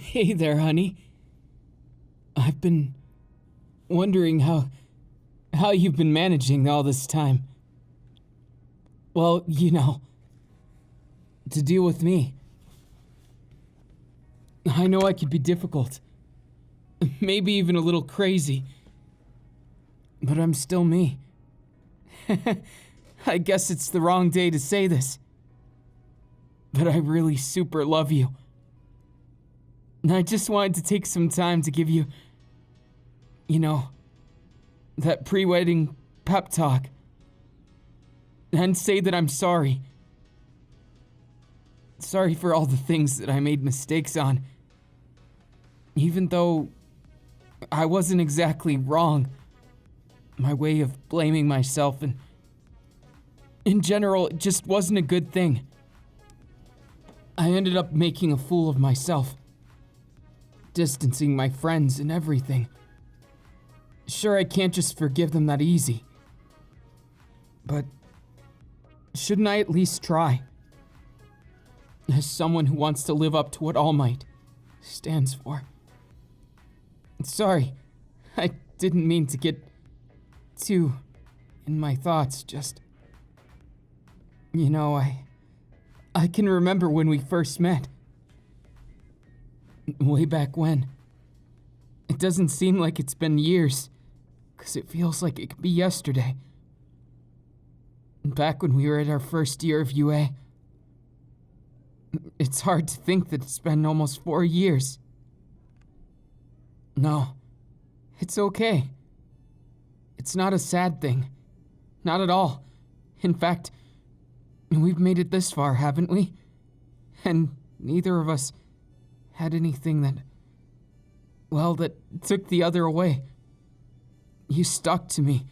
Hey there, honey. I've been wondering how you've been managing all this time. Well, to deal with me. I know I could be difficult. Maybe even a little crazy. But I'm still me. I guess it's the wrong day to say this. But I really super love you. And I just wanted to take some time to give you, that pre-wedding pep talk. And say that I'm sorry. Sorry for all the things that I made mistakes on. Even though I wasn't exactly wrong. My way of blaming myself and in general, it just wasn't a good thing. I ended up making a fool of myself. Distancing my friends and everything. Sure, I can't just forgive them that easy. But shouldn't I at least try? As someone who wants to live up to what All Might stands for. Sorry, I didn't mean to get too in my thoughts, just... I can remember when we first met. Way back when. It doesn't seem like it's been years, 'cause it feels like it could be yesterday. Back when we were at our first year of UA. It's hard to think that it's been almost 4 years. No, it's okay. It's not a sad thing. Not at all. In fact, we've made it this far, haven't we? And neither of us had anything that took the other away. You stuck to me,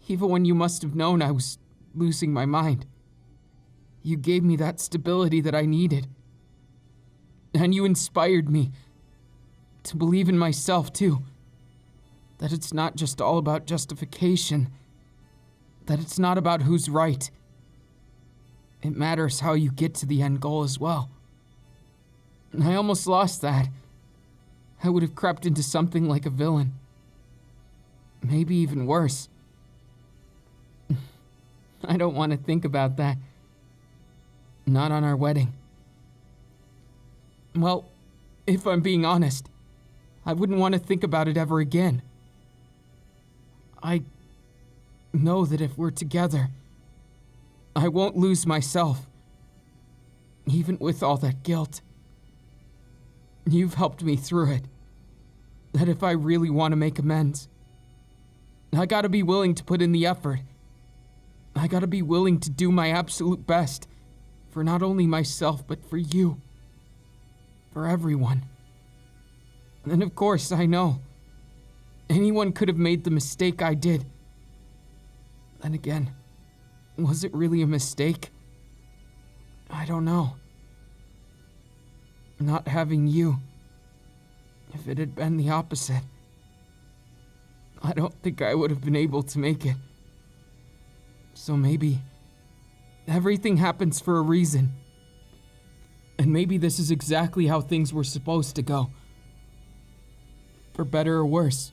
even when you must have known I was losing my mind. You gave me that stability that I needed. And you inspired me to believe in myself, too. That it's not just all about justification. That it's not about who's right. It matters how you get to the end goal as well. And I almost lost that. I would have crept into something like a villain. Maybe even worse. I don't want to think about that. Not on our wedding. Well, if I'm being honest, I wouldn't want to think about it ever again. I know that if we're together, I won't lose myself, even with all that guilt. You've helped me through it. That if I really want to make amends, I gotta be willing to put in the effort. I gotta be willing to do my absolute best for not only myself, but for you. For everyone. And of course, I know. Anyone could have made the mistake I did. Then again, was it really a mistake? I don't know. Not having you. If it had been the opposite, I don't think I would have been able to make it. So maybe everything happens for a reason. And maybe this is exactly how things were supposed to go. For better or worse,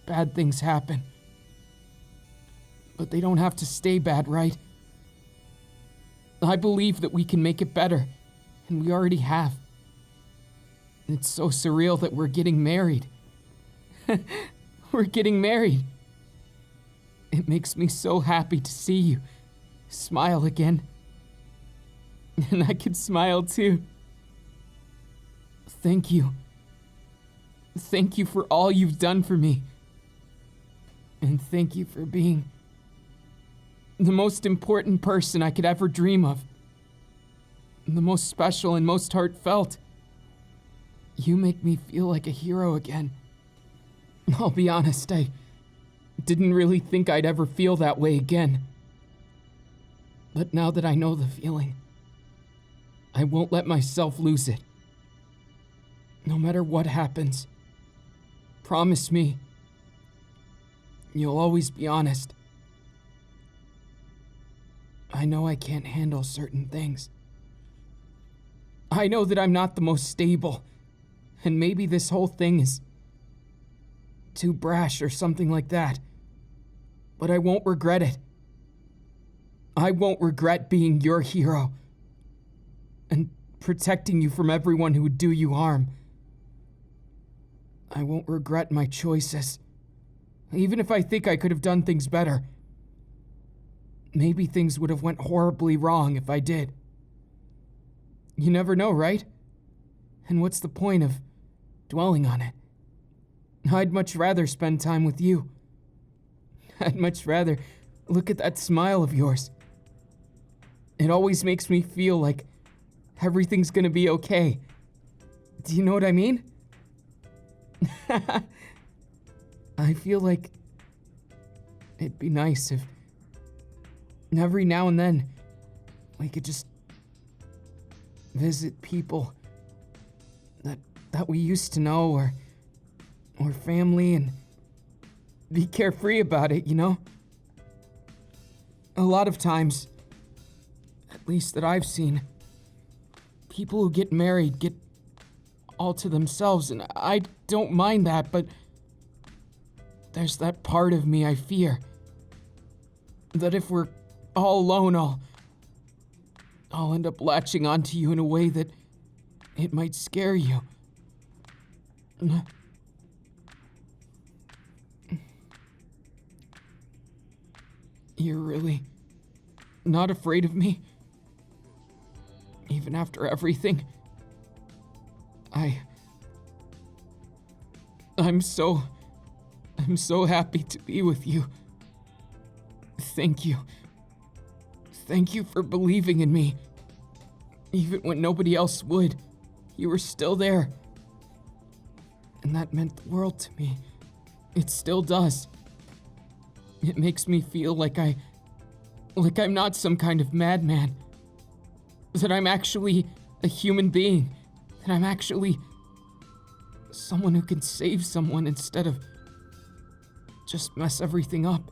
bad things happen. But they don't have to stay bad, right? I believe that we can make it better, and we already have. It's so surreal that we're getting married. We're getting married. It makes me so happy to see you smile again. And I can smile too. Thank you. Thank you for all you've done for me. And thank you for being the most important person I could ever dream of. The most special and most heartfelt. You make me feel like a hero again. I'll be honest, I didn't really think I'd ever feel that way again. But now that I know the feeling, I won't let myself lose it. No matter what happens, promise me, you'll always be honest. I know I can't handle certain things. I know that I'm not the most stable, And maybe this whole thing is too brash or something like that. But I won't regret it. I won't regret being your hero and protecting you from everyone who would do you harm. I won't regret my choices. Even if I think I could have done things better. Maybe things would have went horribly wrong if I did. You never know, right? And what's the point of dwelling on it? I'd much rather spend time with you. I'd much rather look at that smile of yours. It always makes me feel like everything's gonna be okay. Do you know what I mean? I feel like it'd be nice if every now and then we could just visit people that we used to know or family and be carefree about it, you know? A lot of times, at least that I've seen, people who get married get all to themselves, and I don't mind that, but there's that part of me I fear. That if we're all alone, I'll end up latching onto you in a way that it might scare you. You're really not afraid of me? Even after everything? I'm so happy to be with you. Thank you. Thank you for believing in me. Even when nobody else would, you were still there. And that meant the world to me. It still does. It makes me feel like I'm not some kind of madman. That I'm actually a human being. That I'm actually someone who can save someone instead of just mess everything up.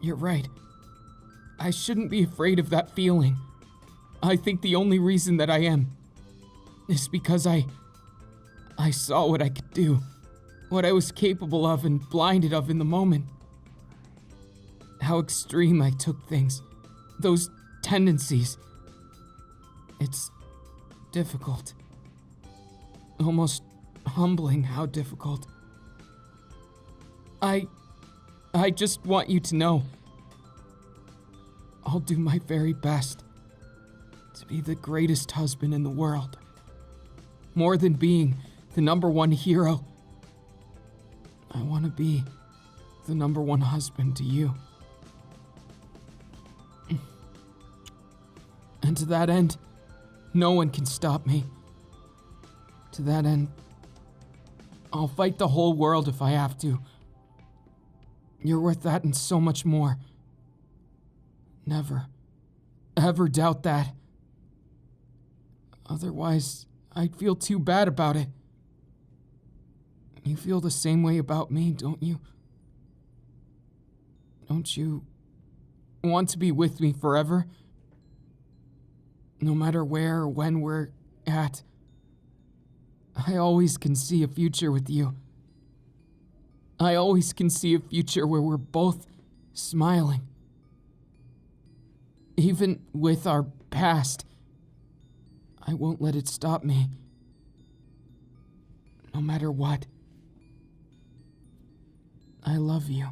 You're right. I shouldn't be afraid of that feeling. I think the only reason that I am is because I saw what I could do, what I was capable of and blinded of in the moment. How extreme I took things, those tendencies. It's difficult. Almost humbling how difficult. I just want you to know, I'll do my very best to be the greatest husband in the world. More than being the #1 hero, I want to be the #1 husband to you. And to that end, no one can stop me. To that end, I'll fight the whole world if I have to. You're worth that and so much more. Never, ever doubt that. Otherwise, I'd feel too bad about it. You feel the same way about me, don't you? Don't you want to be with me forever? No matter where or when we're at, I always can see a future with you. I always can see a future where we're both smiling. Even with our past, I won't let it stop me. No matter what. I love you.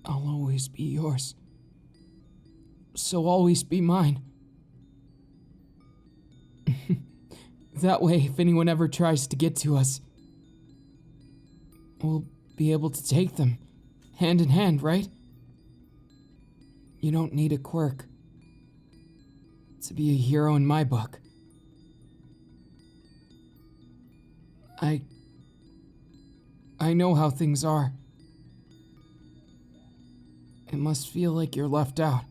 I'll always be yours. So always be mine. That way, if anyone ever tries to get to us, we'll be able to take them, hand in hand, right? You don't need a quirk to be a hero in my book. I know how things are. It must feel like you're left out.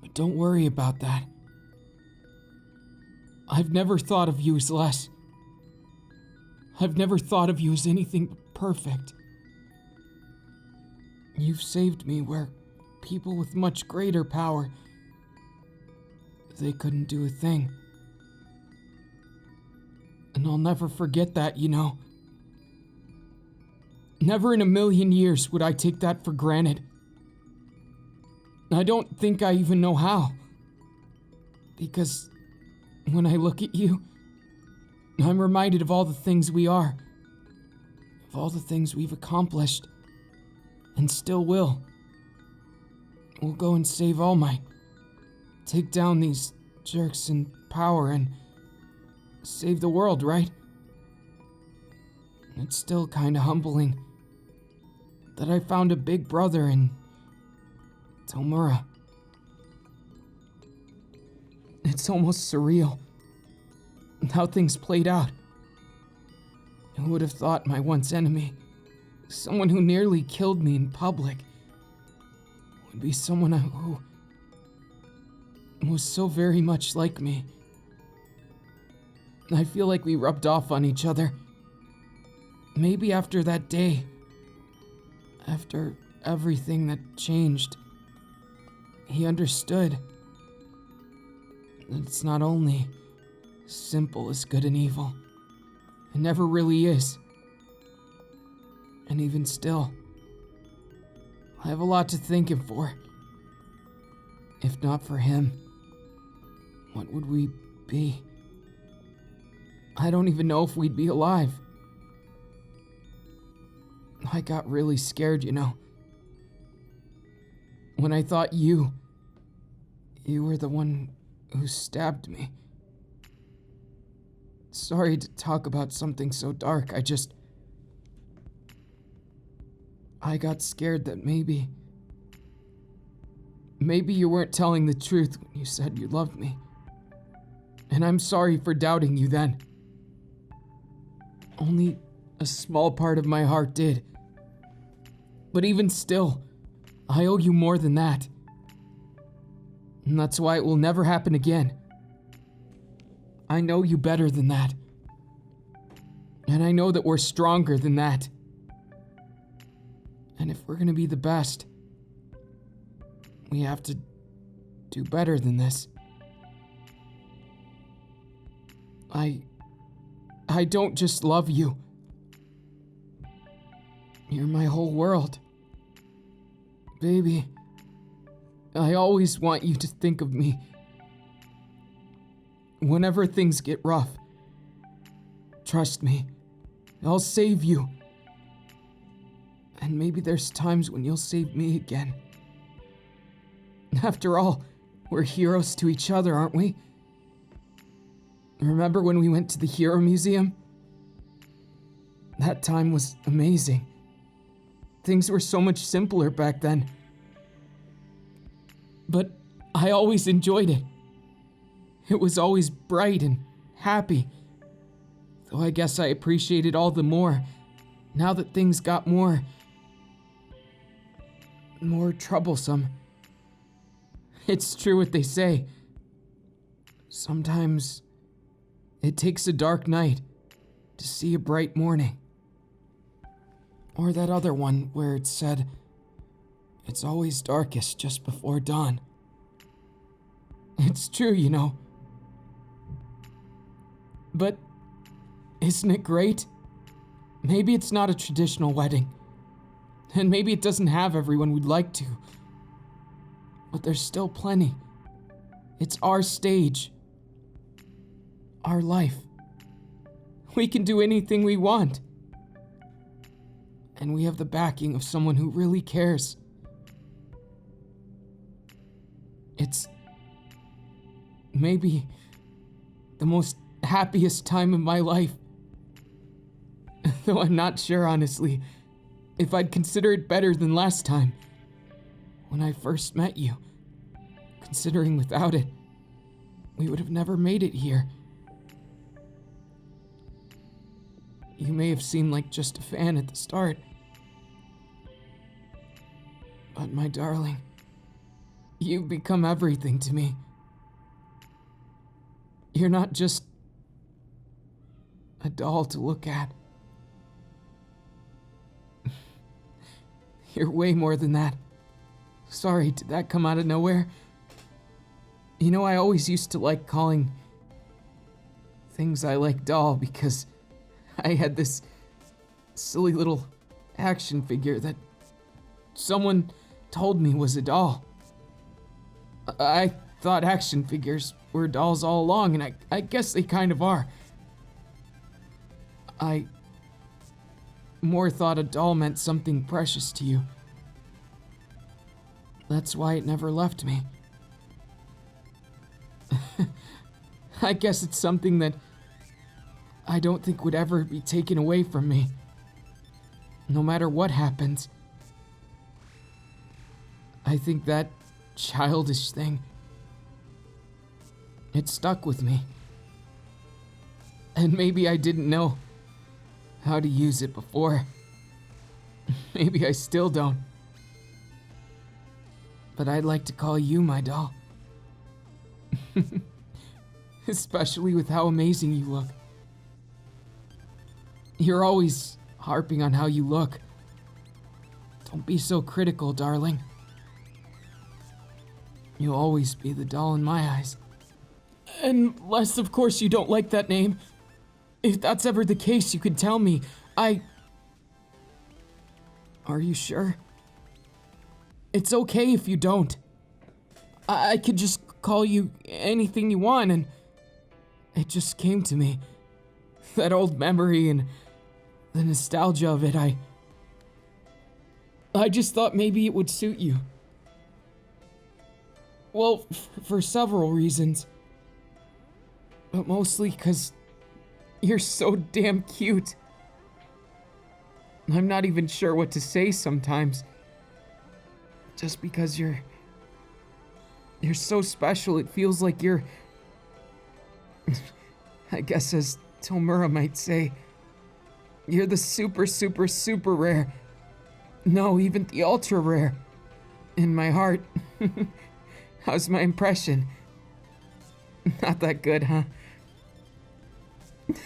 But don't worry about that. I've never thought of you as less. I've never thought of you as anything but perfect. You've saved me where people with much greater power, they couldn't do a thing. And I'll never forget that, you know. Never in a million years would I take that for granted. I don't think I even know how. Because when I look at you, I'm reminded of all the things we are, of all the things we've accomplished, and still will. We'll go and save All Might, take down these jerks in power, and save the world, right? It's still kinda humbling that I found a big brother in Tomura. It's almost surreal how things played out. Who would have thought my once enemy, someone who nearly killed me in public, would be someone who was so very much like me. I feel like we rubbed off on each other. Maybe after that day, after everything that changed, he understood that it's not only simple as good and evil. It never really is. And even still, I have a lot to thank him for. If not for him, what would we be? I don't even know if we'd be alive. I got really scared, you know. When I thought you were the one who stabbed me. Sorry to talk about something so dark, I got scared that maybe you weren't telling the truth when you said you loved me. And I'm sorry for doubting you then. Only a small part of my heart did. But even still, I owe you more than that. And that's why it will never happen again. I know you better than that. And I know that we're stronger than that. And if we're gonna be the best, we have to do better than this. I don't just love you. You're my whole world. Baby, I always want you to think of me. Whenever things get rough, trust me, I'll save you. And maybe there's times when you'll save me again. After all, we're heroes to each other, aren't we? Remember when we went to the Hero Museum? That time was amazing. Things were so much simpler back then. But I always enjoyed it. It was always bright and happy. Though I guess I appreciate it all the more now that things got more troublesome. It's true what they say. Sometimes it takes a dark night to see a bright morning. Or that other one where it said, it's always darkest just before dawn. It's true, you know. But isn't it great? Maybe it's not a traditional wedding. And maybe it doesn't have everyone we'd like to. But there's still plenty. It's our stage. Our life. We can do anything we want. And we have the backing of someone who really cares. It's maybe the most happiest time of my life. Though I'm not sure, honestly, if I'd consider it better than last time, when I first met you. Considering without it, we would have never made it here. You may have seemed like just a fan at the start. But my darling, You've become everything to me. You're not just a doll to look at. You're way more than that. Sorry, did that come out of nowhere? You know, I always used to like calling things I like doll because I had this silly little action figure that someone told me was a doll. I thought action figures were dolls all along, and I guess they kind of are. I more thought a doll meant something precious to you. That's why it never left me. I guess it's something that I don't think would ever be taken away from me, no matter what happens. I think that childish thing, it stuck with me. And maybe I didn't know how to use it before. Maybe I still don't. But I'd like to call you my doll. Especially with how amazing you look. You're always harping on how you look. Don't be so critical, darling. You'll always be the doll in my eyes. Unless, of course, you don't like that name. If that's ever the case, you could tell me. Are you sure? It's okay if you don't. I could just call you anything you want, and it just came to me. That old memory and the nostalgia of it, I just thought maybe it would suit you. Well, for several reasons. But mostly because you're so damn cute. I'm not even sure what to say sometimes. Just because you're so special, it feels like you're... I guess as Tomura might say, you're the super, super, super rare. No, even the ultra rare. In my heart. How's my impression? Not that good, huh?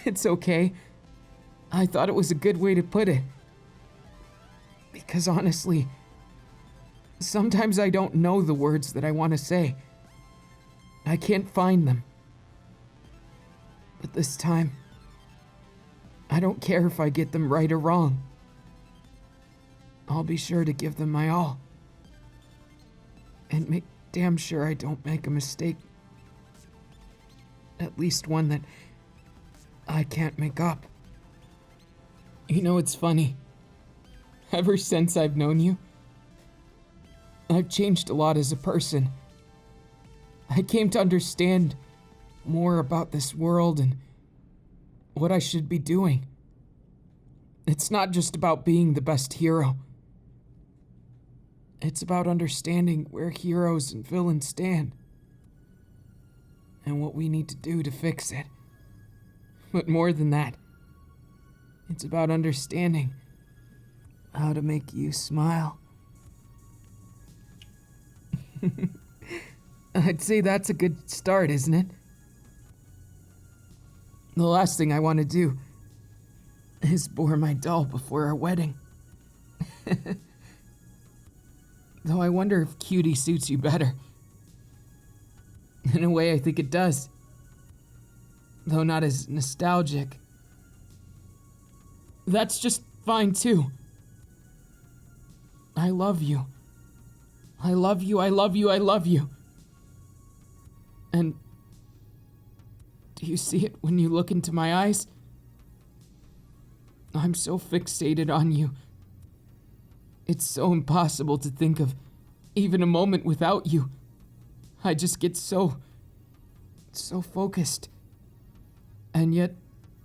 It's okay. I thought it was a good way to put it. Because honestly, sometimes I don't know the words that I want to say. I can't find them. But this time, I don't care if I get them right or wrong. I'll be sure to give them my all. And make damn sure I don't make a mistake. At least one that I can't make up. You know, it's funny. Ever since I've known you, I've changed a lot as a person. I came to understand more about this world and what I should be doing. It's not just about being the best hero. It's about understanding where heroes and villains stand and what we need to do to fix it. But more than that, it's about understanding how to make you smile. I'd say that's a good start, isn't it? The last thing I want to do is bore my doll before our wedding. Though I wonder if cutie suits you better. In a way, I think it does. Though not as nostalgic. That's just fine too. I love you. I love you, I love you, I love you. And do you see it when you look into my eyes? I'm so fixated on you. It's so impossible to think of even a moment without you. I just get so focused. And yet,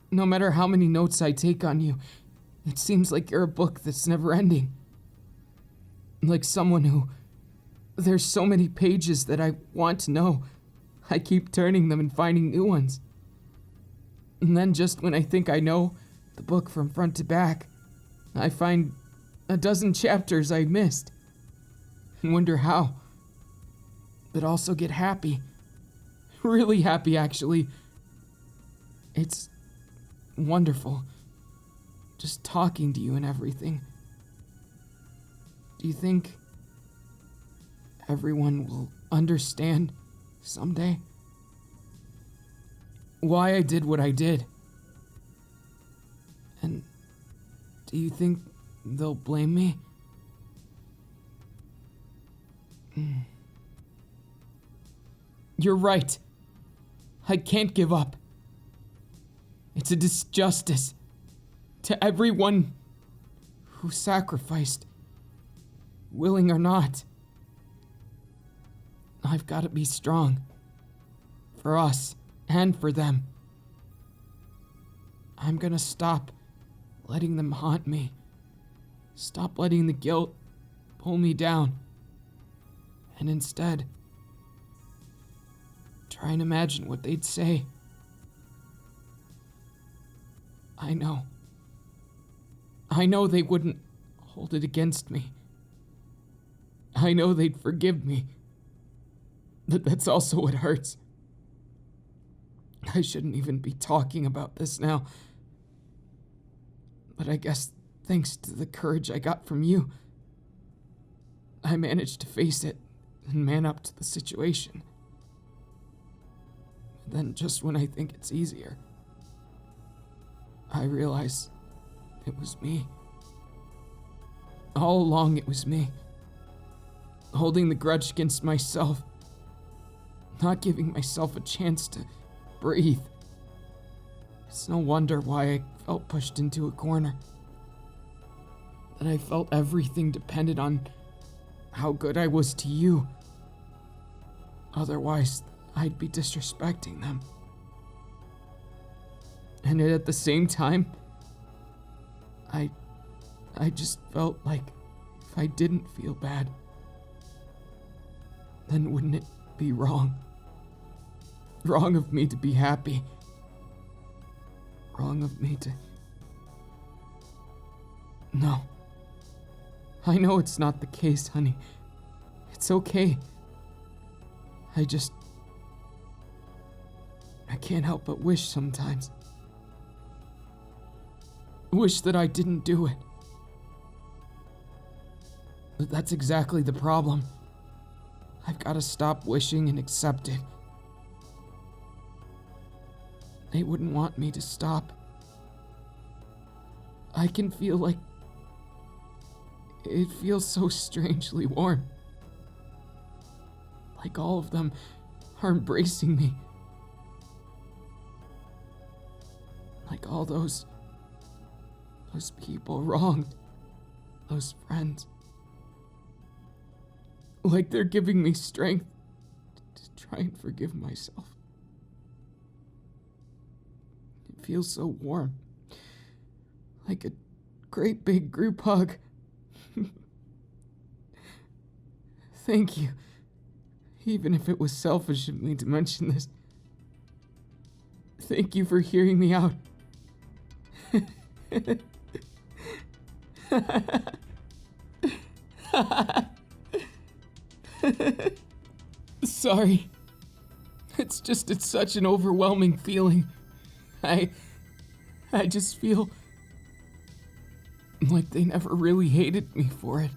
no matter how many notes I take on you, it seems like you're a book that's never ending. Like someone who... There's so many pages that I want to know. I keep turning them and finding new ones. And then just when I think I know the book from front to back, I find a dozen chapters I missed. And wonder how. but also get happy. Really happy, actually. It's wonderful. Just talking to you and everything. Do you think everyone will understand someday why I did what I did? And do you think they'll blame me? You're right. I can't give up. It's a disjustice to everyone who sacrificed, willing or not. I've got to be strong. For us and for them. I'm gonna stop letting them haunt me. Stop letting the guilt pull me down. And instead, try and imagine what they'd say. I know they wouldn't hold it against me. I know they'd forgive me. But that's also what hurts. I shouldn't even be talking about this now. But I guess thanks to the courage I got from you, I managed to face it and man up to the situation. And then just when I think it's easier, I realize it was me. All along it was me. Holding the grudge against myself. Not giving myself a chance to breathe. It's no wonder why I felt pushed into a corner. That I felt everything depended on how good I was to you. Otherwise, I'd be disrespecting them. And at the same time, I just felt like if I didn't feel bad, then wouldn't it be wrong? Wrong of me to be happy. Wrong of me to... No. I know it's not the case, honey. It's okay. I can't help but wish sometimes. Wish that I didn't do it. But that's exactly the problem. I've got to stop wishing and accept it. They wouldn't want me to stop. I can feel like... It feels so strangely warm. Like all of them are embracing me. Like all those people wronged. Those friends. Like they're giving me strength to try and forgive myself. It feels so warm. Like a great big group hug. Thank you. Even if it was selfish of me to mention this. Thank you for hearing me out. Sorry. It's such an overwhelming feeling. I just feel like they never really hated me for it.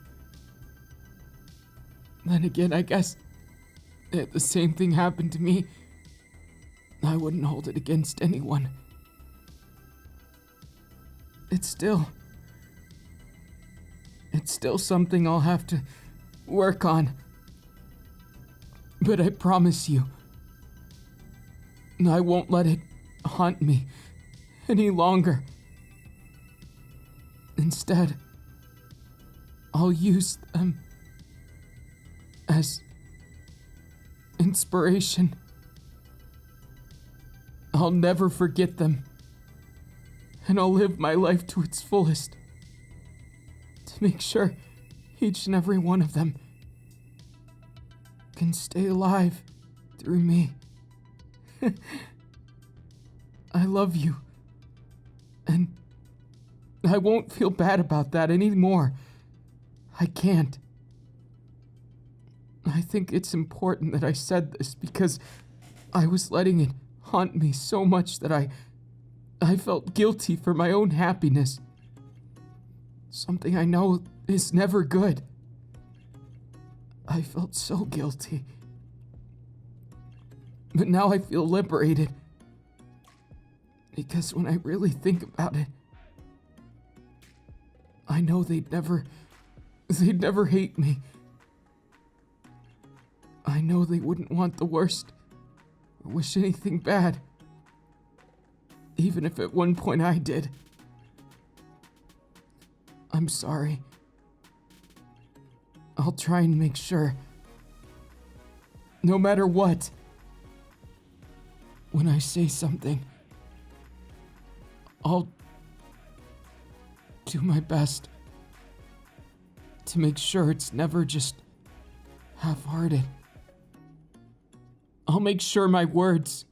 Then again, I guess if the same thing happened to me, I wouldn't hold it against anyone. It's still something I'll have to work on. But I promise you, I won't let it haunt me any longer. Instead, I'll use them as inspiration. I'll never forget them, and I'll live my life to its fullest to make sure each and every one of them can stay alive through me. I love you, and I won't feel bad about that anymore. I can't. I think it's important that I said this because I was letting it haunt me so much that I felt guilty for my own happiness. Something I know is never good. I felt so guilty. But now I feel liberated. Because when I really think about it, I know they'd never hate me. I know they wouldn't want the worst or wish anything bad. Even if at one point I did. I'm sorry. I'll try and make sure. No matter what. When I say something, I'll do my best to make sure it's never just half-hearted. I'll make sure my words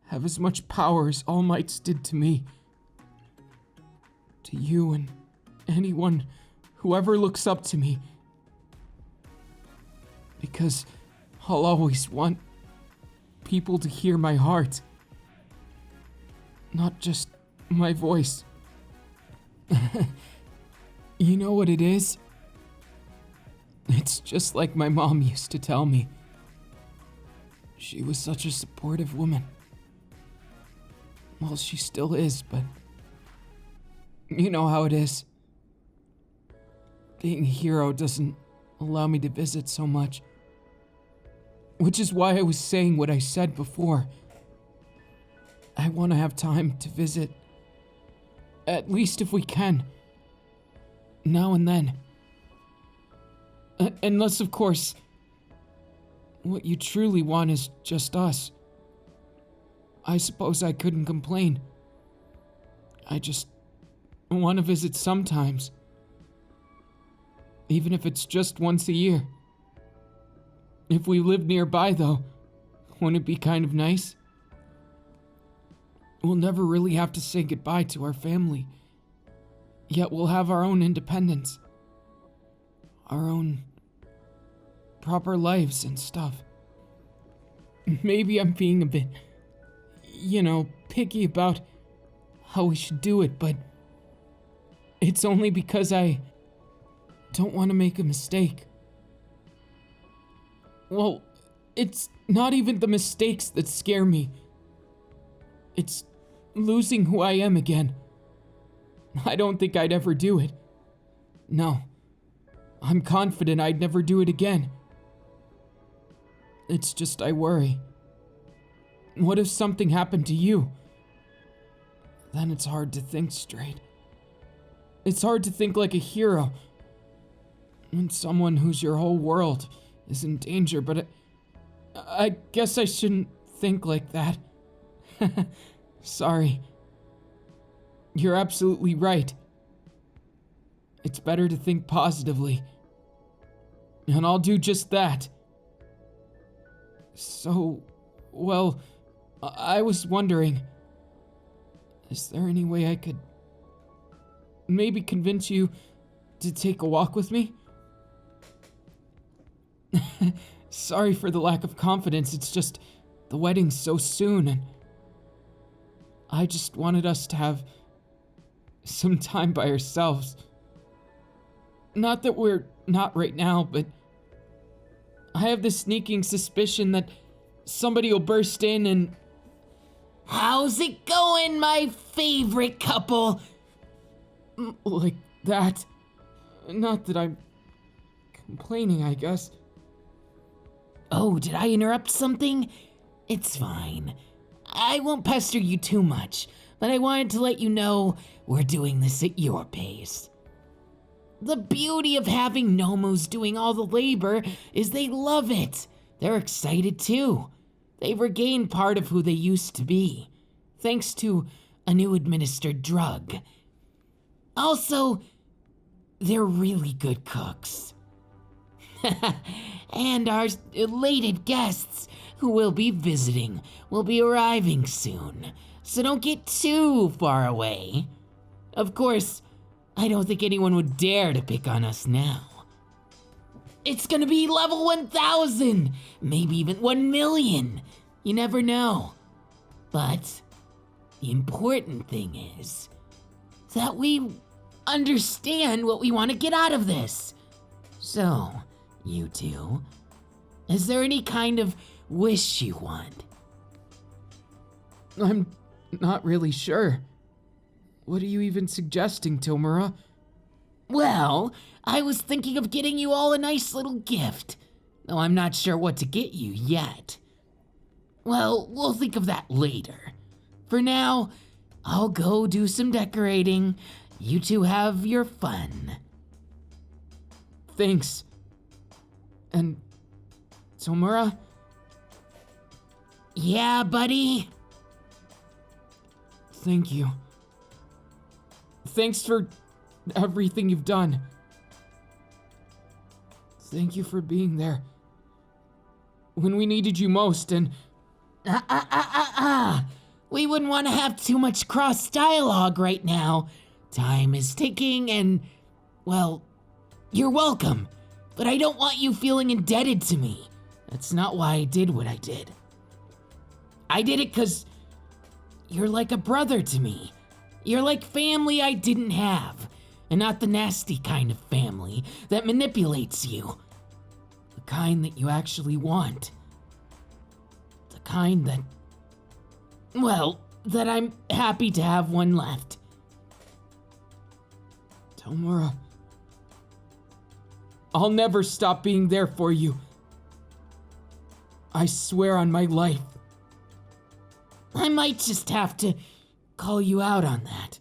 have as much power as All Might's did to me. To you and anyone who ever looks up to me. Because I'll always want people to hear my heart. Not just my voice. You know what it is? It's just like my mom used to tell me. She was such a supportive woman. Well, she still is, but you know how it is. Being a hero doesn't allow me to visit so much. Which is why I was saying what I said before. I want to have time to visit. At least if we can. Now and then. Unless, of course, what you truly want is just us. I suppose I couldn't complain. I just want to visit sometimes. Even if it's just once a year. If we lived nearby, though, wouldn't it be kind of nice? We'll never really have to say goodbye to our family. Yet we'll have our own independence. Our own proper lives and stuff. Maybe I'm being a bit, picky about how we should do it, but it's only because I don't want to make a mistake. Well, it's not even the mistakes that scare me. It's losing who I am again. I don't think I'd ever do it. No. I'm confident I'd never do it again. It's just I worry. What if something happened to you? Then it's hard to think straight. It's hard to think like a hero. When someone who's your whole world is in danger, but I guess I shouldn't think like that. Sorry. You're absolutely right. It's better to think positively. And I'll do just that. So, well, I was wondering, is there any way I could maybe convince you to take a walk with me? Sorry for the lack of confidence, it's just the wedding's so soon and I just wanted us to have some time by ourselves. Not that we're not right now, but I have this sneaking suspicion that somebody will burst in and... How's it going, my favorite couple? Like that. Not that I'm complaining, I guess. Oh, did I interrupt something? It's fine. I won't pester you too much, but I wanted to let you know we're doing this at your pace. The beauty of having Nomos doing all the labor is they love it. They're excited too. They've regained part of who they used to be, thanks to a new administered drug. Also, they're really good cooks. And our elated guests who will be visiting will be arriving soon, so don't get too far away. Of course, I don't think anyone would dare to pick on us now. it's gonna be level 1000, maybe even 1,000,000. You never know. But the important thing is that we understand what we want to get out of this. So, you two, is there any kind of wish you want? I'm not really sure. What are you even suggesting, Tomura? Well, I was thinking of getting you all a nice little gift, though I'm not sure what to get you yet. Well, we'll think of that later. For now, I'll go do some decorating. You two have your fun. Thanks. And Tomura? Yeah, buddy? Thank you. Thanks for everything you've done. Thank you for being there when we needed you most, and We wouldn't want to have too much cross dialogue right now. Time is ticking and, well, you're welcome, but I don't want you feeling indebted to me. That's not why I did what I did. I did it because you're like a brother to me. You're like family I didn't have, and not the nasty kind of family that manipulates you. The kind that you actually want. The kind that, well, that I'm happy to have one left. Tomura, I'll never stop being there for you. I swear on my life. I might just have to call you out on that.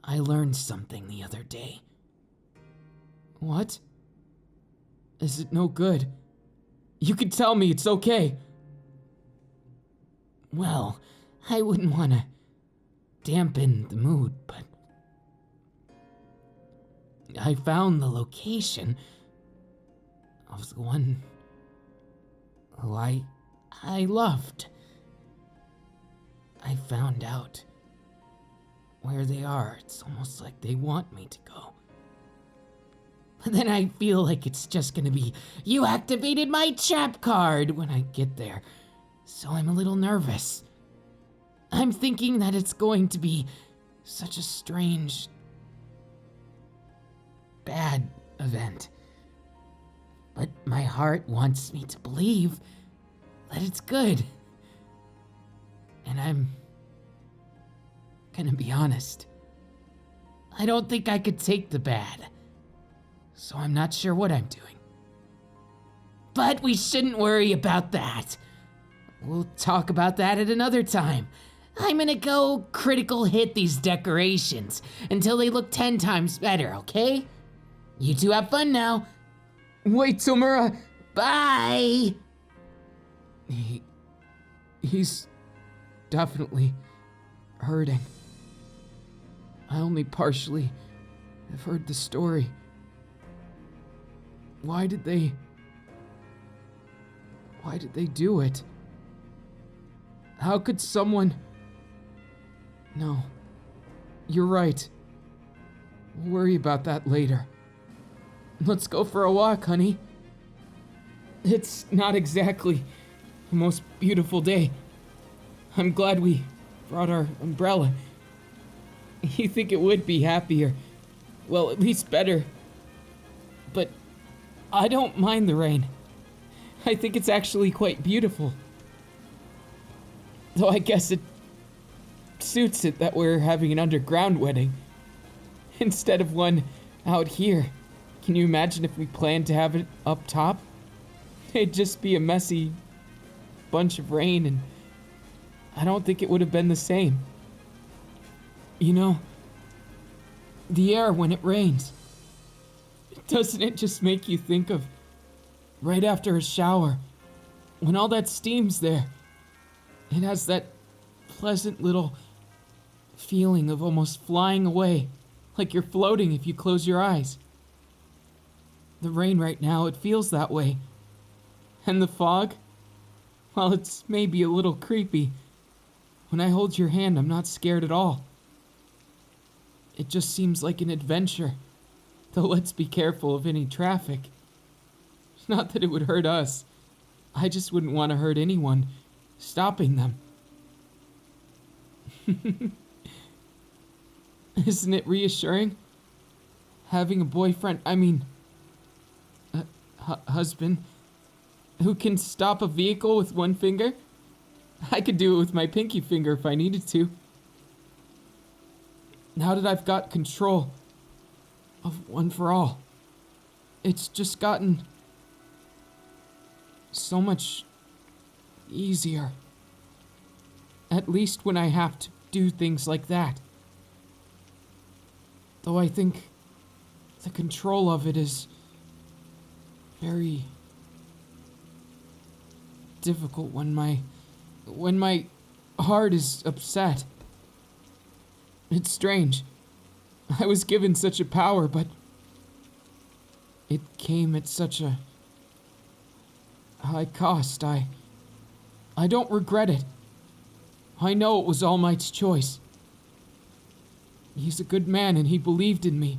I learned something the other day. What? Is it no good? You can tell me, it's okay. Well, I wouldn't want to dampen the mood, but I found the location of the one who I loved. I found out where they are. It's almost like they want me to go. But then I feel like it's just gonna be, you activated my trap card when I get there. So I'm a little nervous. I'm thinking that it's going to be such a strange, bad event. But my heart wants me to believe that it's good. And I'm gonna be honest. I don't think I could take the bad. So I'm not sure what I'm doing. But we shouldn't worry about that. We'll talk about that at another time. I'm gonna go critical hit these decorations until they look 10 times better, okay? You two have fun now. Wait, Tomura! Bye! He's definitely hurting. I only partially have heard the story. Why did they do it? How could someone... No, you're right. We'll worry about that later. Let's go for a walk, honey. It's not exactly the most beautiful day. I'm glad we brought our umbrella. You think it would be happier? Well, at least better. But I don't mind the rain. I think it's actually quite beautiful. Though I guess it suits it that we're having an underground wedding instead of one out here. Can you imagine if we planned to have it up top? It'd just be a messy bunch of rain, and I don't think it would have been the same. You know, the air when it rains, doesn't it just make you think of right after a shower, when all that steam's there? It has that pleasant little feeling of almost flying away, like you're floating if you close your eyes. The rain right now, it feels that way. And the fog, while it's maybe a little creepy, when I hold your hand, I'm not scared at all. It just seems like an adventure, though let's be careful of any traffic. Not that it would hurt us. I just wouldn't want to hurt anyone stopping them. Isn't it reassuring? Having a boyfriend, husband, who can stop a vehicle with one finger? I could do it with my pinky finger if I needed to. Now that I've got control of One for All, it's just gotten so much easier. At least when I have to do things like that. Though I think the control of it is very difficult when my heart is upset. It's strange. I was given such a power, but it came at such a high cost. I don't regret it. I know it was All Might's choice. He's a good man and he believed in me.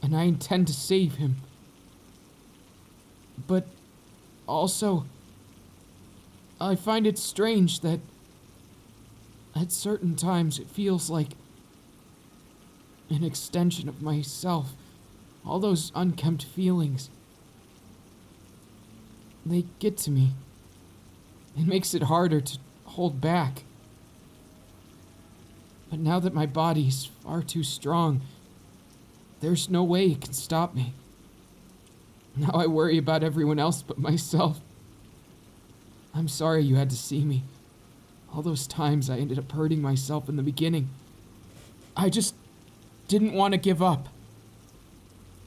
And I intend to save him. But also, I find it strange that at certain times it feels like an extension of myself. All those unkempt feelings, they get to me. It makes it harder to hold back. But now that my body's far too strong, there's no way it can stop me. Now I worry about everyone else but myself. I'm sorry you had to see me. All those times I ended up hurting myself in the beginning. I just didn't want to give up.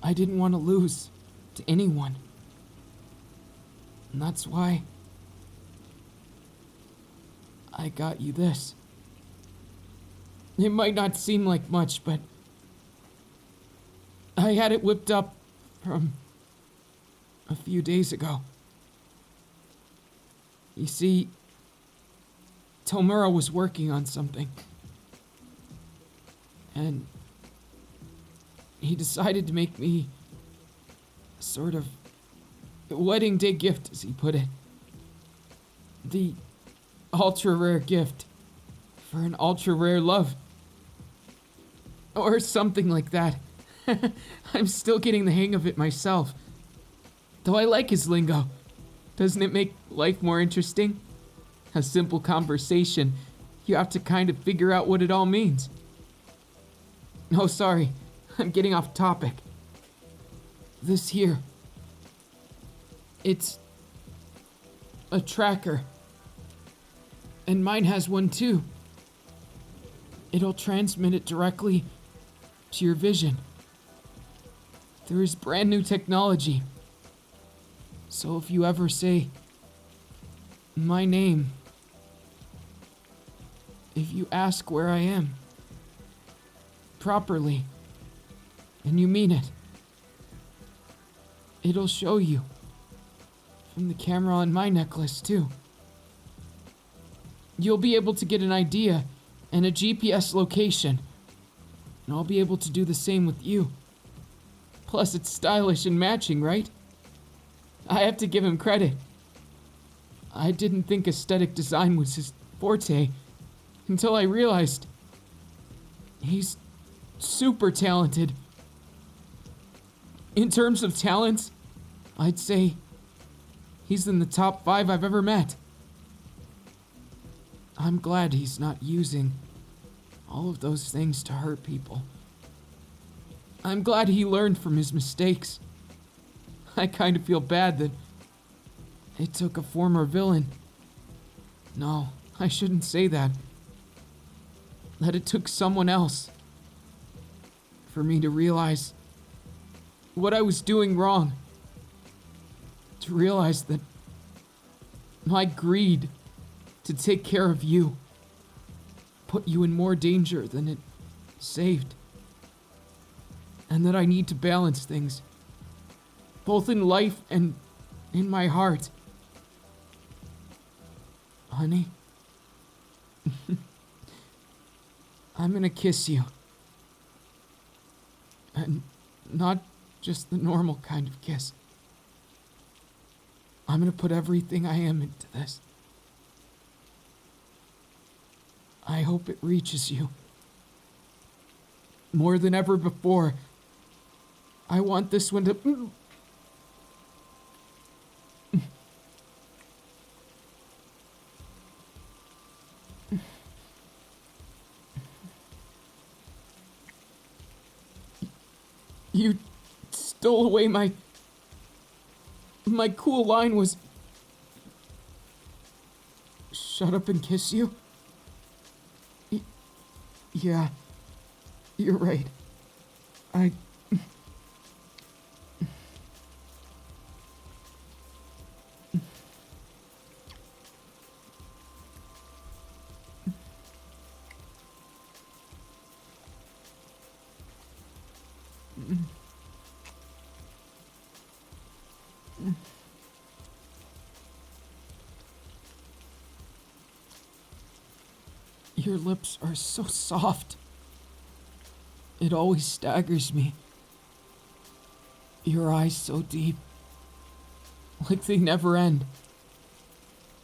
I didn't want to lose to anyone. And that's why I got you this. It might not seem like much, but I had it whipped up from a few days ago. You see, Tomura was working on something. And he decided to make me a sort of wedding day gift, as he put it. The ultra-rare gift for an ultra-rare love. Or something like that. I'm still getting the hang of it myself. Though I like his lingo. Doesn't it make life more interesting? A simple conversation. You have to kind of figure out what it all means. Oh, sorry. I'm getting off topic. This here. It's a tracker. And mine has one too. It'll transmit it directly to your vision. There is brand new technology. So if you ever say my name, if you ask where I am properly, and you mean it, it'll show you from the camera on my necklace too. You'll be able to get an idea and a GPS location, and I'll be able to do the same with you. Plus it's stylish and matching, right? I have to give him credit. I didn't think aesthetic design was his forte until I realized he's super talented. In terms of talents, I'd say he's in the top 5 I've ever met. I'm glad he's not using all of those things to hurt people. I'm glad he learned from his mistakes. I kind of feel bad that it took a former villain. No, I shouldn't say that. That it took someone else for me to realize what I was doing wrong. To realize that my greed to take care of you put you in more danger than it saved. And that I need to balance things, both in life and in my heart. Honey, I'm gonna kiss you. And not just the normal kind of kiss. I'm gonna put everything I am into this. I hope it reaches you. More than ever before, I want this one to... You stole away my cool line was... Shut up and kiss you? Yeah, you're right. I... Your lips are so soft. It always staggers me. Your eyes so deep. Like they never end.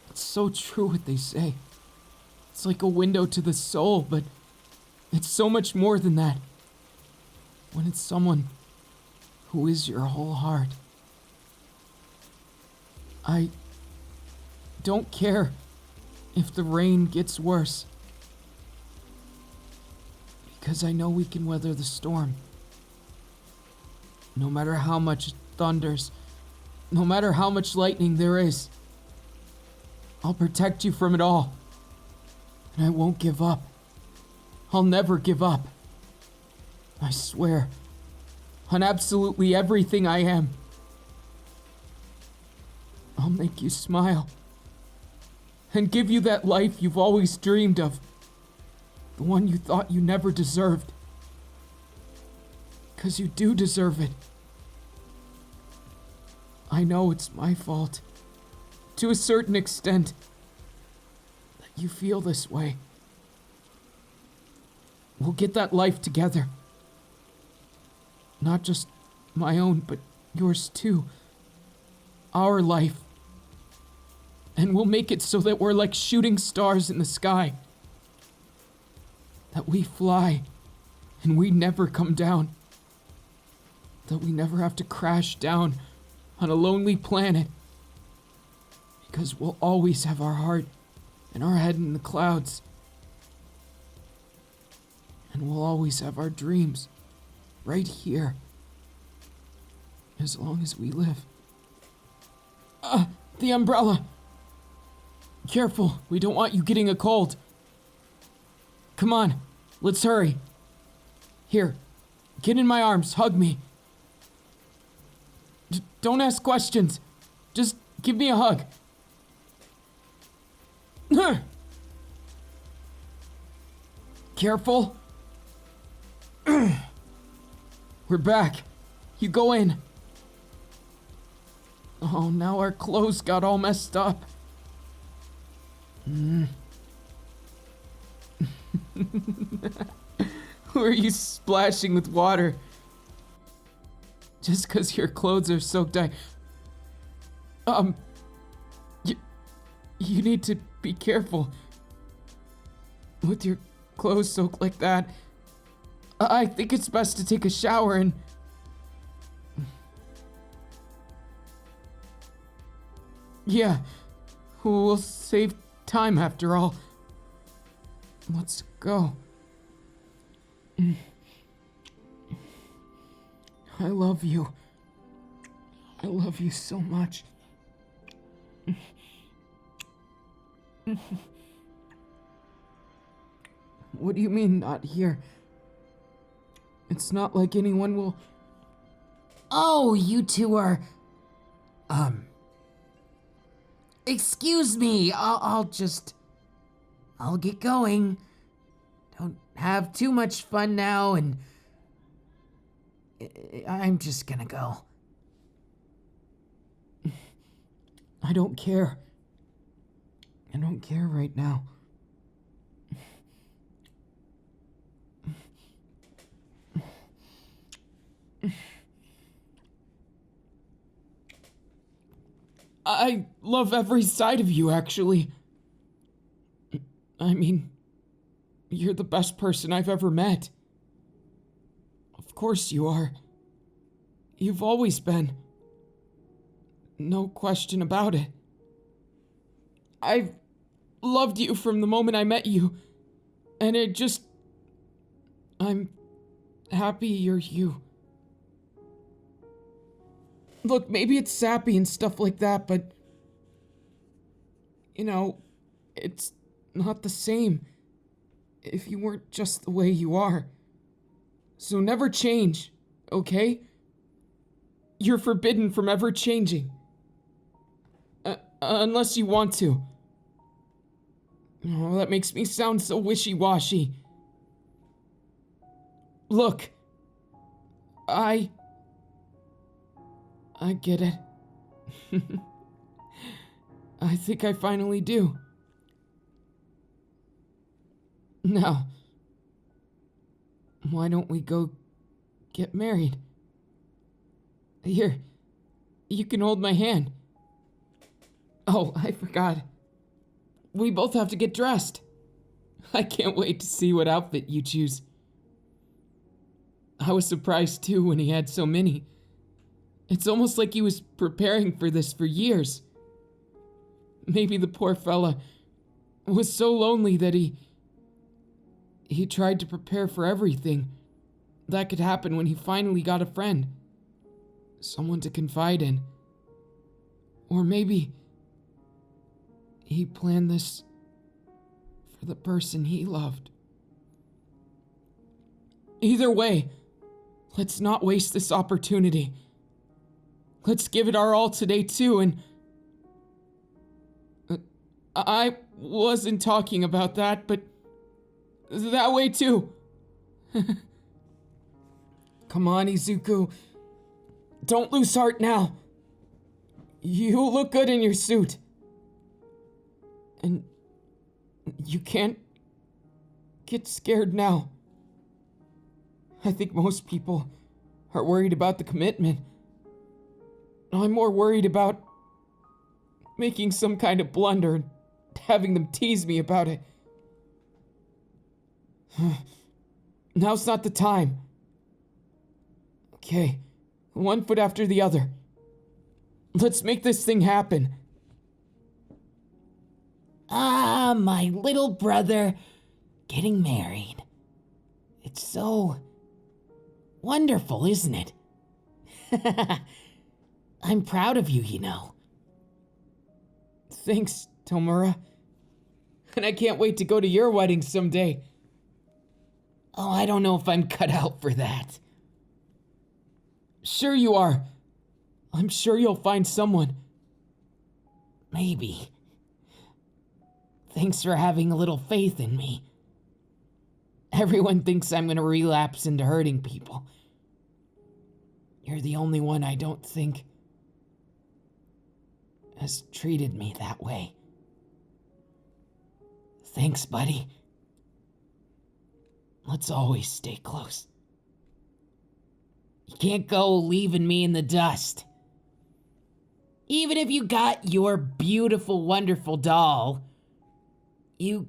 It's so true what they say. It's like a window to the soul, but it's so much more than that. When it's someone who is your whole heart. I don't care if the rain gets worse. Because I know we can weather the storm. No matter how much it thunders, no matter how much lightning there is, I'll protect you from it all. And I won't give up. I'll never give up. I swear, on absolutely everything I am. I'll make you smile. And give you that life you've always dreamed of. The one you thought you never deserved. 'Cause you do deserve it. I know it's my fault. To a certain extent. That you feel this way. We'll get that life together. Not just my own, but yours too. Our life. And we'll make it so that we're like shooting stars in the sky. That we fly, and we never come down. That we never have to crash down on a lonely planet. Because we'll always have our heart and our head in the clouds. And we'll always have our dreams right here. As long as we live. The umbrella! Careful, we don't want you getting a cold. Come on, let's hurry. Here, get in my arms, hug me. Don't ask questions. Just give me a hug. Careful. We're back. You go in. Oh, now our clothes got all messed up. Who are you splashing with water? Just 'cause your clothes are soaked, you need to be careful. With your clothes soaked like that, I think it's best to take a shower and... Yeah, we'll save time after all. Let's go. I love you. I love you so much. What do you mean, not here? It's not like anyone will... Oh, you two are... Excuse me, I'll get going. Don't have too much fun now, and... I'm just gonna go. I don't care. I don't care right now. I love every side of you, actually. I mean, you're the best person I've ever met. Of course you are. You've always been. No question about it. I've loved you from the moment I met you, and I'm happy you're you. Look, maybe it's sappy and stuff like that, but, it's not the same if you weren't just the way you are. So never change, okay? You're forbidden from ever changing. Unless you want to. Oh, that makes me sound so wishy-washy. Look, I get it. I think I finally do. Now, why don't we go get married? Here, you can hold my hand. Oh, I forgot. We both have to get dressed. I can't wait to see what outfit you choose. I was surprised too when he had so many. It's almost like he was preparing for this for years. Maybe the poor fella was so lonely that he tried to prepare for everything that could happen when he finally got a friend. Someone to confide in. Or maybe he planned this for the person he loved. Either way, let's not waste this opportunity. Let's give it our all today too, and I wasn't talking about that, but that way too. Come on, Izuku. Don't lose heart now. You look good in your suit. And you can't get scared now. I think most people are worried about the commitment. I'm more worried about making some kind of blunder and having them tease me about it. Now's not the time. Okay, one foot after the other. Let's make this thing happen. Ah, my little brother getting married. It's so wonderful, isn't it? I'm proud of you, you know. Thanks, Tomura. And I can't wait to go to your wedding someday. Oh, I don't know if I'm cut out for that. Sure you are. I'm sure you'll find someone. Maybe. Thanks for having a little faith in me. Everyone thinks I'm gonna relapse into hurting people. You're the only one I don't think has treated me that way. Thanks, buddy. Let's always stay close. You can't go leaving me in the dust. Even if you got your beautiful, wonderful doll, you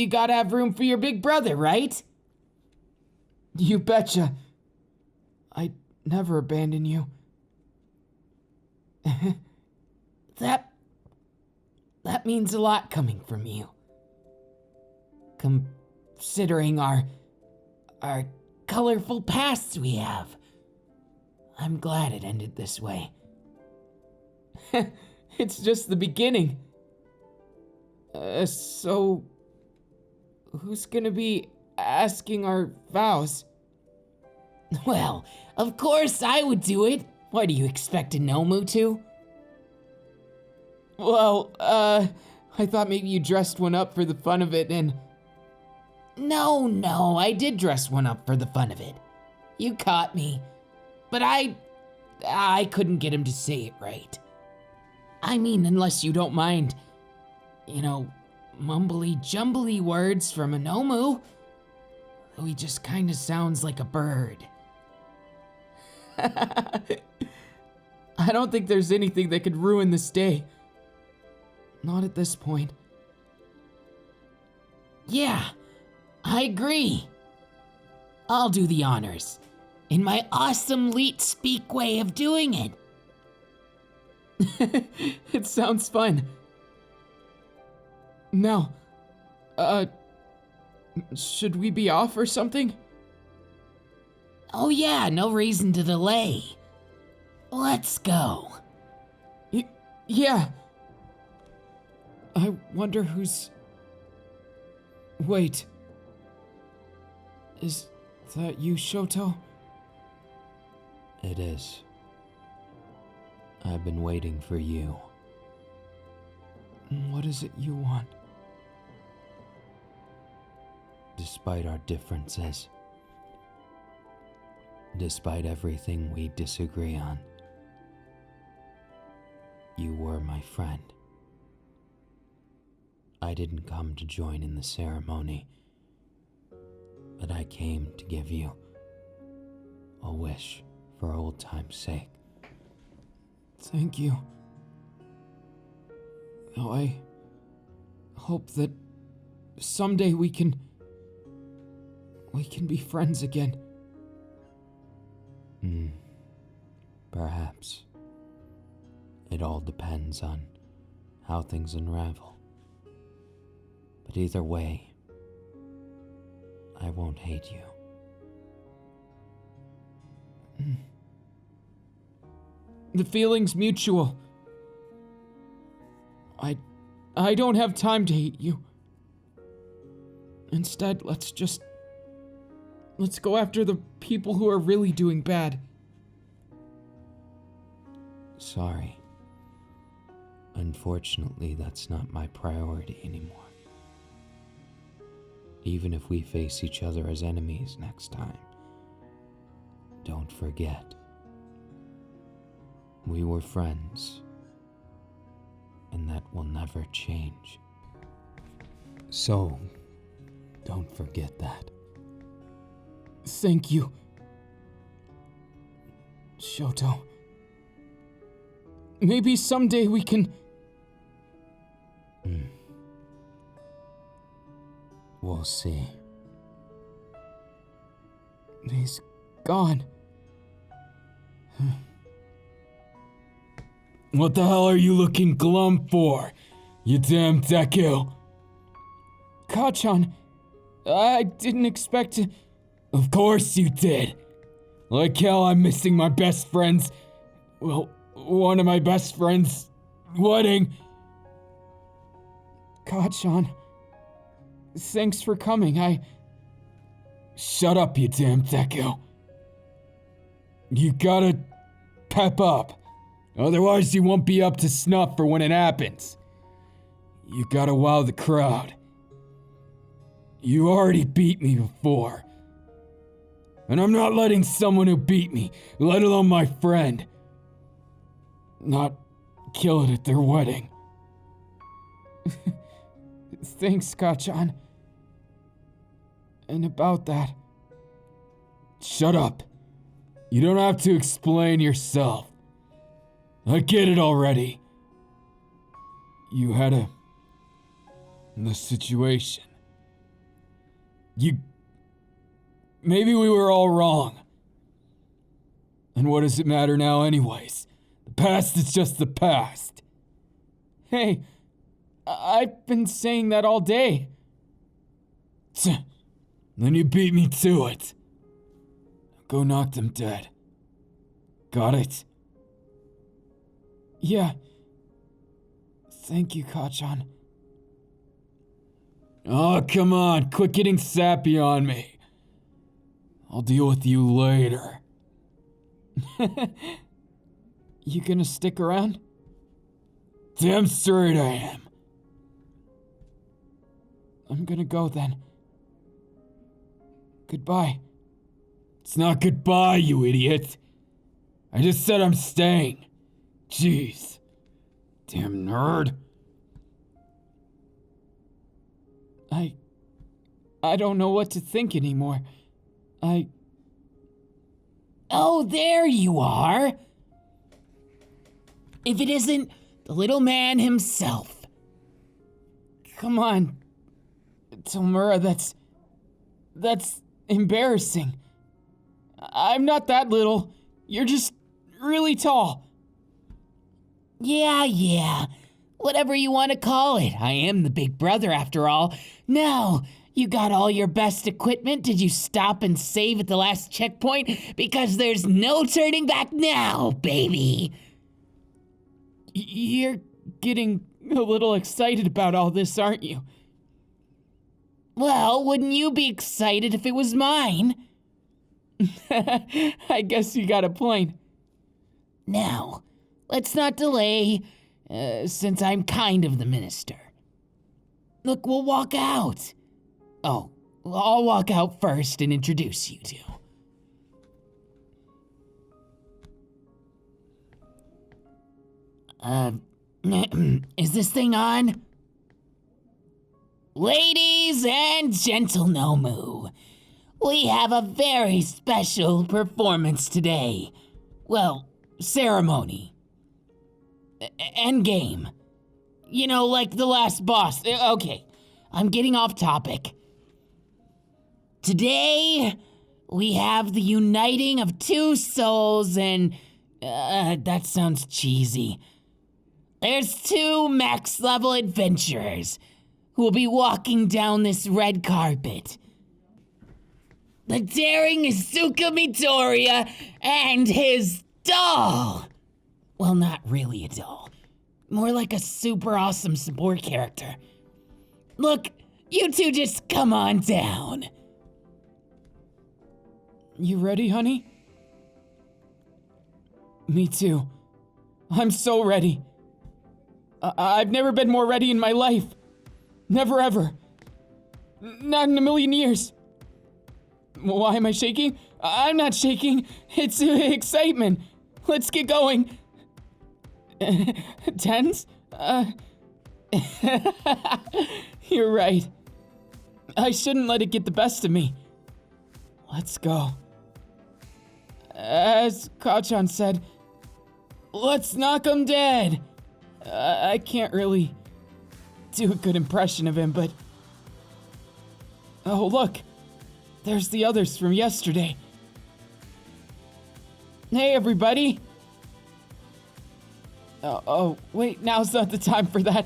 gotta have room for your big brother, right? You betcha. I'd never abandon you. That means a lot coming from you. Considering our colorful pasts we have. I'm glad it ended this way. It's just the beginning. So who's gonna be asking our vows? Well, of course I would do it. What, do you expect a Nomu to? Well, I thought maybe you dressed one up for the fun of it and... No, I did dress one up for the fun of it. You caught me. But I couldn't get him to say it right. I mean, unless you don't mind, mumbly-jumbly words from a Nomu. Though he just kinda sounds like a bird. I don't think there's anything that could ruin this day. Not at this point. Yeah, I agree. I'll do the honors, in my awesome leet speak way of doing it. It sounds fun. Now, should we be off or something? Oh yeah, no reason to delay. Let's go. Yeah. I wonder who's... Wait. Is that you, Shoto? It is. I've been waiting for you. What is it you want? Despite our differences, despite everything we disagree on, you were my friend. I didn't come to join in the ceremony, but I came to give you a wish for old time's sake. Thank you. Oh, I hope that someday we can be friends again. Perhaps. It all depends on how things unravel. But either way, I won't hate you. The feeling's mutual. I don't have time to hate you. Instead, let's go after the people who are really doing bad. Sorry. Unfortunately, that's not my priority anymore. Even if we face each other as enemies next time, don't forget, we were friends, and that will never change. So, don't forget that. Thank you, Shoto. Maybe someday we can... We'll see. He's gone. What the hell are you looking glum for, you damn Deku? Kachan, I didn't expect to... Of course you did. Like how I'm missing my best friend's... Well, one of my best friend's... wedding. Kachan, thanks for coming. Shut up, you damn Deku. You gotta pep up. Otherwise you won't be up to snuff for when it happens. You gotta wow the crowd. You already beat me before. And I'm not letting someone who beat me, let alone my friend, not kill it at their wedding. Thanks, Kachan. And about that... Shut up. You don't have to explain yourself. I get it already. You had the situation. Maybe we were all wrong. And what does it matter now anyways? The past is just the past. Hey, I've been saying that all day. Then you beat me to it. Go knock them dead. Got it? Yeah. Thank you, Kachan. Oh, come on. Quit getting sappy on me. I'll deal with you later. You gonna stick around? Damn straight I am. I'm gonna go then. Goodbye. It's not goodbye, you idiot. I just said I'm staying. Jeez. Damn nerd. I don't know what to think anymore. Oh, there you are. if it isn't the little man himself. Come on, Tomura, that's embarrassing. I'm not that little. You're just really tall. Yeah. Whatever you want to call it. I am the big brother after all. Now, you got all your best equipment? Did you stop and save at the last checkpoint? Because there's no turning back now, baby. You're getting a little excited about all this, aren't you? Well, wouldn't you be excited if it was mine? I guess you got a point. Now, let's not delay, since I'm kind of the minister. Look, we'll walk out. Oh, I'll walk out first and introduce you two. Is this thing on? Ladies and gentlemen, we have a very special performance today. Well, ceremony. End game. You know, like the last boss. Okay, I'm getting off topic. Today, we have the uniting of two souls and... that sounds cheesy. There's two max-level adventurers who will be walking down this red carpet. The daring Izuku Midoriya and his doll. Well, not really a doll. More like a super awesome support character. Look, you two just come on down. You ready, honey? Me too. I'm so ready. I've never been more ready in my life. Never ever. Not in a million years. Why am I shaking? I'm not shaking. It's excitement. Let's get going. Tense? You're right. I shouldn't let it get the best of me. Let's go. As Kachan said, let's knock him dead. I can't really do a good impression of him, but... Oh, look. There's the others from yesterday. Hey, everybody. Oh, wait, now's not the time for that.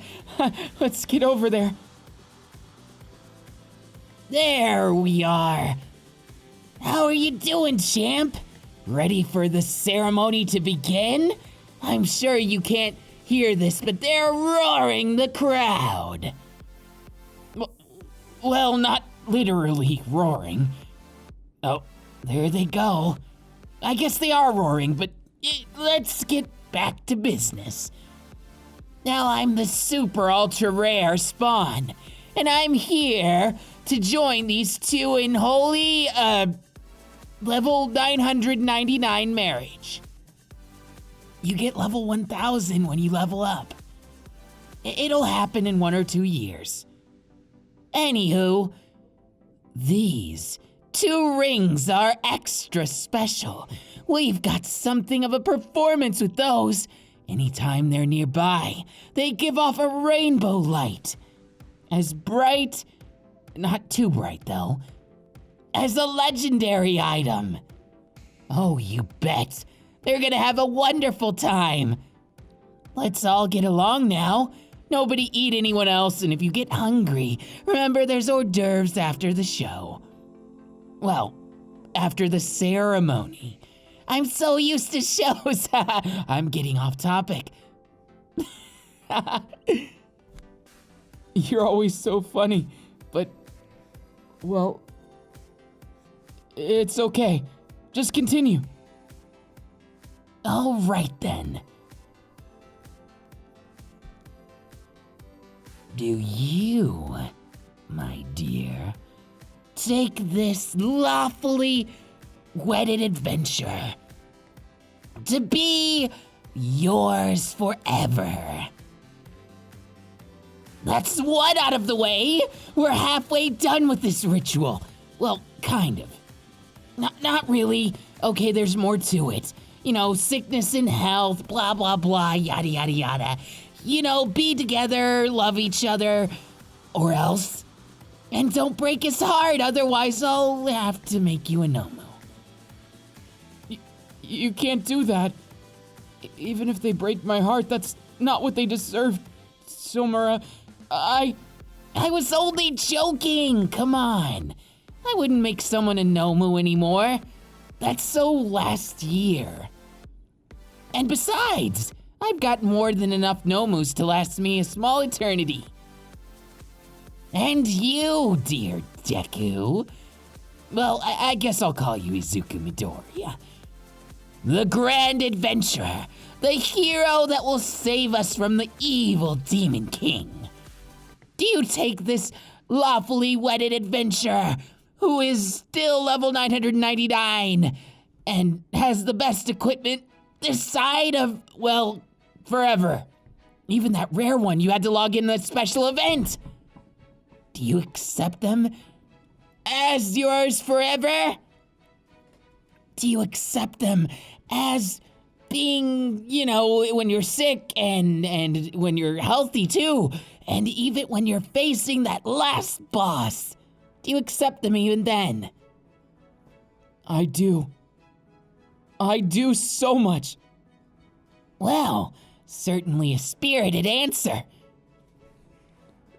Let's get over there. There we are. How are you doing, champ? Ready for the ceremony to begin? I'm sure you can't hear this, but they're roaring the crowd. Well, not literally roaring. Oh, there they go. I guess they are roaring, but let's get back to business. Now I'm the super ultra rare Spawn, and I'm here to join these two in holy, level 999 marriage. You get level 1000 when you level up. It'll happen in 1 or 2 years. Anywho, these 2 rings are extra special. We've got something of a performance with those. Anytime they're nearby, they give off a rainbow light. As bright, not too bright though, as a legendary item. Oh, you bet. They're gonna have a wonderful time. Let's all get along now. Nobody eat anyone else, and if you get hungry, remember there's hors d'oeuvres after the show. Well, after the ceremony. I'm so used to shows. I'm getting off topic. You're always so funny, but, well, it's okay. Just continue. All right then. Do you, my dear, take this lawfully wedded adventure to be yours forever? That's one out of the way. We're halfway done with this ritual. Well, kind of. Not really. Okay, there's more to it. sickness and health, blah, blah, blah, yada, yada, yada. Be together, love each other, or else. And don't break his heart, otherwise I'll have to make you a Nomu. You can't do that. Even if they break my heart, that's not what they deserve, Somura. I was only joking, come on. I wouldn't make someone a Nomu anymore. That's so last year. And besides, I've got more than enough Nomus to last me a small eternity. And you, dear Deku. Well, I guess I'll call you Izuku Midoriya. The grand adventurer, the hero that will save us from the evil Demon King. Do you take this lawfully wedded adventurer who is still level 999 and has the best equipment this side of, well, forever? Even that rare one you had to log in that special event. Do you accept them as yours forever? Do you accept them as being, when you're sick and when you're healthy too, and even when you're facing that last boss? Do you accept them even then? I do. I do so much. Well, certainly a spirited answer.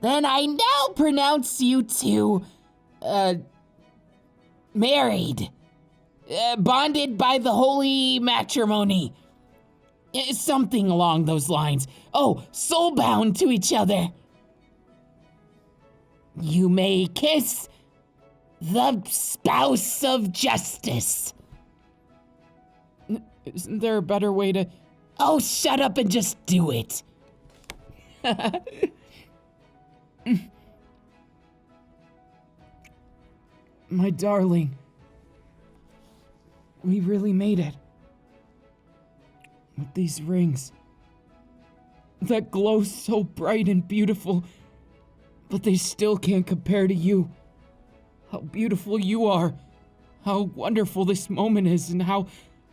Then I now pronounce you two, married. Bonded by the holy matrimony. Something along those lines. Oh, soulbound to each other. You may kiss the spouse of justice. Isn't there a better way to... Oh, shut up and just do it. My darling. We really made it. With these rings. That glow so bright and beautiful. But they still can't compare to you. How beautiful you are. How wonderful this moment is and how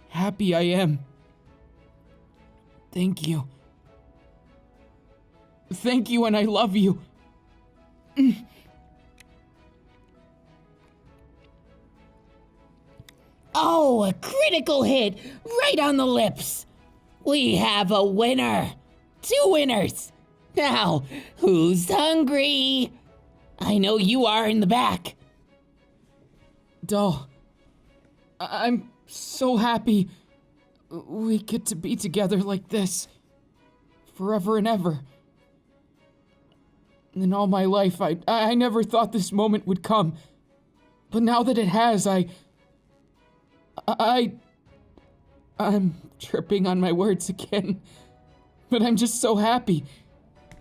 happy I am. Thank you. Thank you, and I love you. Oh, a critical hit right on the lips. We have a winner. 2 winners. Now, who's hungry? I know you are in the back. Doll, I'm so happy we get to be together like this. Forever and ever. In all my life, I never thought this moment would come. But now that it has, I'm tripping on my words again. But I'm just so happy.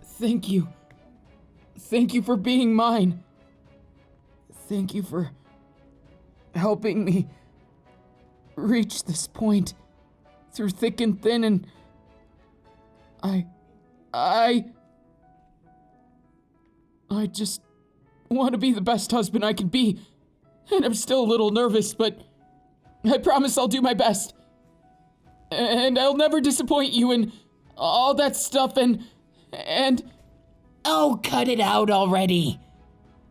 Thank you. Thank you for being mine. Thank you for helping me reach this point through thick and thin, and I just want to be the best husband I can be. And I'm still a little nervous, but I promise I'll do my best. And I'll never disappoint you and all that stuff and... Oh, cut it out already.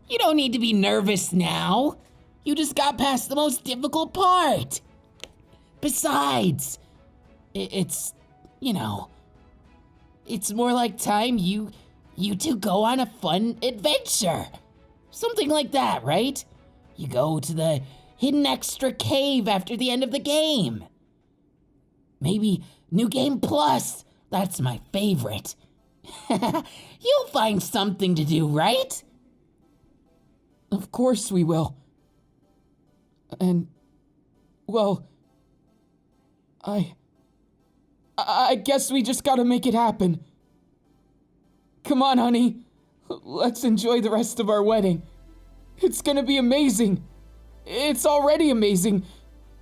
You don't need to be nervous now. You just got past the most difficult part. Besides, it's more like time you two go on a fun adventure. Something like that, right? You go to the hidden extra cave after the end of the game. Maybe New Game Plus. That's my favorite. You'll find something to do, right? Of course we will. And, well, I guess we just gotta make it happen. Come on, honey. Let's enjoy the rest of our wedding. It's gonna be amazing. It's already amazing.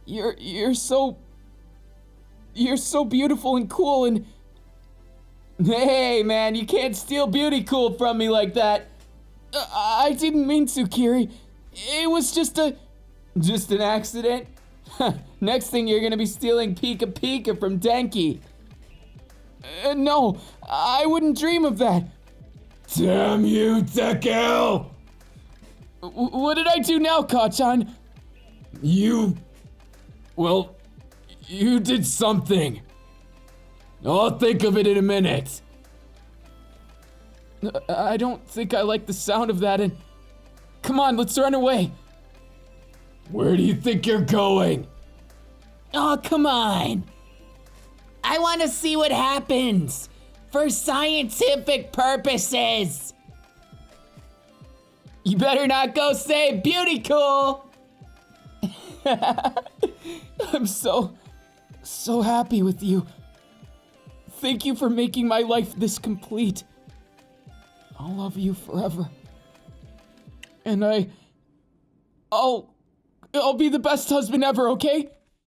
You're so beautiful and cool and... Hey, man, you can't steal beauty cool from me like that. I didn't mean to, Kiri. It was just an accident. Next thing you're gonna be stealing Pika Pika from Denki. No, I wouldn't dream of that. Damn you, Deku! What did I do now, Kachan? You did something. I'll think of it in a minute. I don't think I like the sound of that, and come on, let's run away. Where do you think you're going? Oh, come on. I want to see what happens for scientific purposes. You better not go say beauty cool. I'm so happy with you. Thank you for making my life this complete. I'll love you forever. And I'll be the best husband ever, okay?